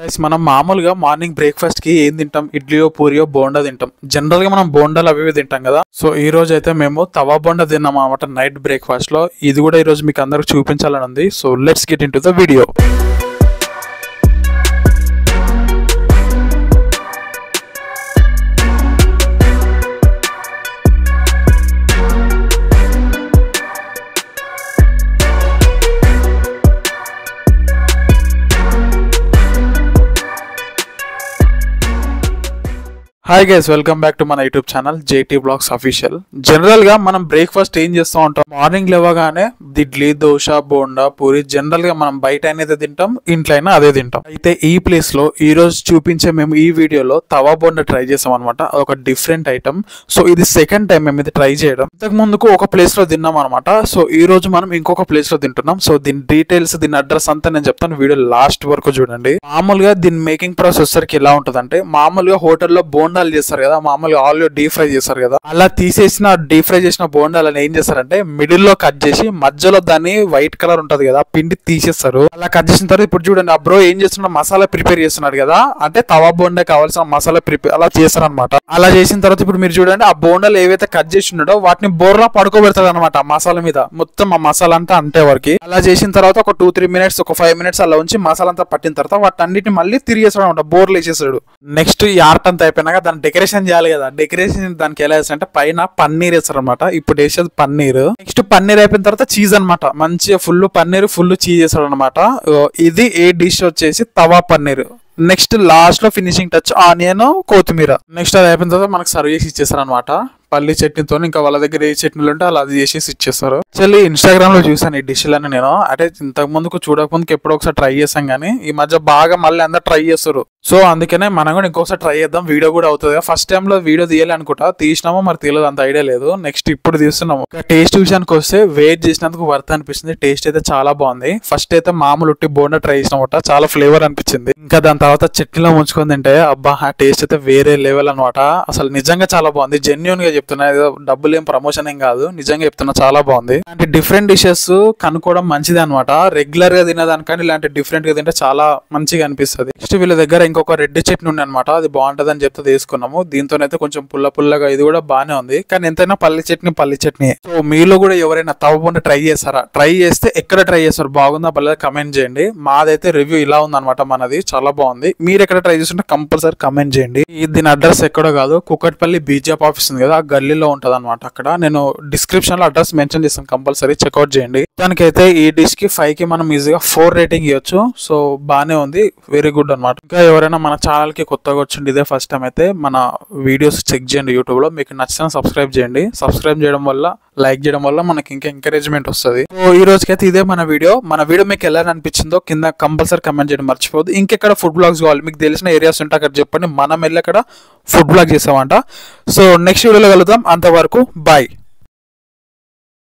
Guys మనం మామూలుగా morning breakfast కి ఏం తింటాం? ఇడ్లీయో పూరియో బోండా తింటాం. జనరల్ గా మనం బోండాలు అవి తింటాం కదా. సో ఈ రోజు అయితే మేము తవా బోండా తిన్నాం అన్నమాట నైట్ బ్రేక్ఫాస్ట్ లో. ఇది కూడా ఈ రోజు మీకు అందరికి చూపించాలని ఉంది. So let's get into the video. Hi guys, welcome back to మన YouTube channel JT blogs official. General గా మనం బ్రేక్ఫాస్ట్ ఏం చేస్తూ ఉంటాం? మార్నింగ్ లేవగానే ఇడ్లీ, దోశ, బోండా, పూరి జనరల్ గా మనం బయట అనేది తింటాం, ఇంట్లో అయినా అదే తింటాం. అయితే ఈ ప్లేస్ లో ఈ రోజు చూపించే మేము ఈ వీడియోలో తవా బోండా ట్రై చేసాం అనమాట. అదొక డిఫరెంట్ ఐటమ్. సో ఇది సెకండ్ టైం మేము ఇది ట్రై చేయడం. ఇంతకు ముందుకు ఒక ప్లేస్ లో తిన్నాం అనమాట. సో ఈ రోజు మనం ఇంకొక ప్లేస్ లో తింటున్నాం. సో దీని డీటెయిల్స్, దీని అడ్రస్ అంతా నేను చెప్తాను, వీడియో లాస్ట్ వరకు చూడండి. మామూలుగా దీని మేకింగ్ ప్రాసెస్ వచ్చరికి ఎలా ఉంటదంటే, మామూలుగా హోటల్లో బోండా చేస్తారు కదా, మామూలుగా ఆయిల్ డీప్ ఫ్రై చేస్తారు కదా, అలా తీసేసిన డీప్ ఫ్రై చేసిన బోండాలను ఏం చేస్తారంటే మిడిల్ లో కట్ చేసి మధ్యలో దాన్ని వైట్ కలర్ ఉంటది కదా పిండి తీసేస్తారు. అలా కట్ చేసిన తర్వాత ఇప్పుడు చూడండి ఆ బ్రో ఏం చేస్తున్నా, మసాలా ప్రిపేర్ చేస్తున్నాడు కదా, అంటే తవా బోండా కావాల్సిన మసాలా ప్రిపేర్ అలా చేస్తారు అనమాట. అలా చేసిన తర్వాత ఇప్పుడు మీరు చూడండి ఆ బోండాలు ఏవైతే కట్ చేసి ఉన్నాడో వాటిని బోర్లా పడుకోబెడతాడు అనమాట మసాలా మీద. మొత్తం ఆ మసాలా అంతా అంటే వరకు అలా చేసిన తర్వాత ఒక 2-3 మినిట్స్, ఒక 5 మినిట్స్ అలా ఉంచి మసాలా అంతా పట్టిన తర్వాత వాటి అన్నిటిని మళ్ళీ తిరిగేస్తాడు అనమాట, బోర్లు వేసేసాడు. నెక్స్ట్ ఈ ఆర్ట్ అంతా అయిపోయినాక దాన్ని డెకరేషన్ చేయాలి కదా. డెకరేషన్ దానికి ఎలా వేస్తారంటే పైన పన్నీర్ వేస్తారు అనమాట. ఇప్పుడు వేసేది పన్నీర్. నెక్స్ట్ పన్నీర్ అయిపోయిన తర్వాత చీజ్ అనమాట. మంచిగా ఫుల్ పన్నీర్, ఫుల్ చీజ్ వేస్తాడు అనమాట. ఇది ఏ డిష్ వచ్చేసి తవా పన్నీర్. నెక్స్ట్ లాస్ట్ లో ఫినిషింగ్ టచ్ ఆనియన్, కొత్తిమీర. నెక్స్ట్ అది అయిపోయిన తర్వాత మనకు సర్వ్ చేసి ఇచ్చేస్తారు అనమాట పల్లి చట్నీతో. ఇంకా వాళ్ళ దగ్గర ఏ చట్నీలు ఉంటే అలా అది చేసేసి ఇచ్చేస్తారు. యాక్చువల్లీ ఇన్స్టాగ్రామ్ లో చూసాను ఈ డిష్లని నేను. అంటే ఇంతకు ముందుకు చూడకముందుకు ఎప్పుడో ఒకసారి ట్రై చేసాం కానీ ఈ మధ్య బాగా మళ్ళీ అందరు ట్రై చేస్తారు. సో అందుకనే మనం కూడా ఇంకొకసారి ట్రై చేద్దాం. వీడియో కూడా అవుతుంది. ఫస్ట్ టైం లో వీడియో తీయాలి అనుకుంటా, తీసినామో మరి తీయలేదు, అంత ఐడియా లేదు. నెక్స్ట్ ఇప్పుడు తీస్తున్నాము. టేస్ట్ విషయానికి వస్తే వెయిట్ చేసినందుకు వర్త్ అనిపిస్తుంది. టేస్ట్ అయితే చాలా బాగుంది. ఫస్ట్ అయితే మామూలు ఉట్టి బోండా ట్రై చేసినమాట, చాలా ఫ్లేవర్ అనిపించింది. ఇంకా దాని తర్వాత చట్నీలో ముంచుకొని తింటే అబ్బా ఆ టేస్ట్ అయితే వేరే లెవెల్ అనమాట. అసలు నిజంగా చాలా బాగుంది. జెన్యూన్ గా చెప్తున్నా, ఏదో డబ్బులు ఏం ప్రమోషన్ ఏం కాదు, నిజంగా చెప్తున్నా చాలా బాగుంది. అంటే డిఫరెంట్ డిషెస్ కనుక్కోవడం మంచిది అనమాట. రెగ్యులర్ గా తినేదానికంటే ఇలాంటి డిఫరెంట్ గా తింటే చాలా మంచిగా అనిపిస్తుంది. నెక్స్ట్ వీళ్ళ దగ్గర ఇంకొక రెడ్ చట్నీ ఉంది అనమాట, అది బాగుంటది అని చెప్తే తీసుకున్నాము. దీంతోనైతే కొంచెం పుల్లగా ఇది కూడా బాగానే ఉంది. కానీ ఎంతైనా పల్లి చట్నీ. సో మీలో కూడా ఎవరైనా తవా బోండా ట్రై చేస్తారా? ట్రై చేస్తే ఎక్కడ ట్రై చేస్తారు, బాగుందా పర్లేదు కమెంట్ చేయండి. మాదైతే రివ్యూ ఇలా ఉంది అనమాట, మనది చాలా బాగుంది. మీరు ఎక్కడ ట్రై చేస్తుంటే కంపల్సరీ కమెంట్ చేయండి. దీని అడ్రస్ ఎక్కడో కాదు, కుకట్పల్లి బీజేపీ ఆఫీస్ ఉంది కదా, ఆ గల్లీలో ఉంటది అనమాట. అక్కడ నేను డిస్క్రిప్షన్ లో అడ్రస్ మెన్షన్ చేస్తాను, కంపల్సరీ చెక్అవుట్ చేయండి. దానికైతే ఈ డిష్ కి 5 కి మనం ఈజీగా 4 రేటింగ్ ఇవ్వచ్చు. సో బానే ఉంది, వెరీ గుడ్ అనమాట. ఇంకా ఎవరైనా మన ఛానల్ కి కొత్తగా వచ్చింది, ఇదే ఫస్ట్ టైం అయితే మన వీడియోస్ చెక్ చేయండి యూట్యూబ్ లో. మీకు నచ్చిన సబ్స్క్రైబ్ చేయండి. సబ్స్క్రైబ్ చేయడం వల్ల, లైక్ చేయడం వల్ల మనకి ఇంకా ఎంకరేజ్మెంట్ వస్తుంది. సో ఈ రోజుకైతే ఇదే మన వీడియో మీకు ఎలా అనిపించిందో కింద కంపల్సరీ కమెంట్ చేయడం మర్చిపోవద్దు. ఇంకెక్కడ ఫుడ్ బ్లాగ్స్ కావాలి, మీకు తెలిసిన ఏరియాస్ ఉంటే అక్కడ చెప్పండి, మనం వెళ్ళి అక్కడ ఫుడ్ బ్లాగ్ చేసామంట. సో నెక్స్ట్ వీడియోలో కలుద్దాం. అంతవరకు బాయ్.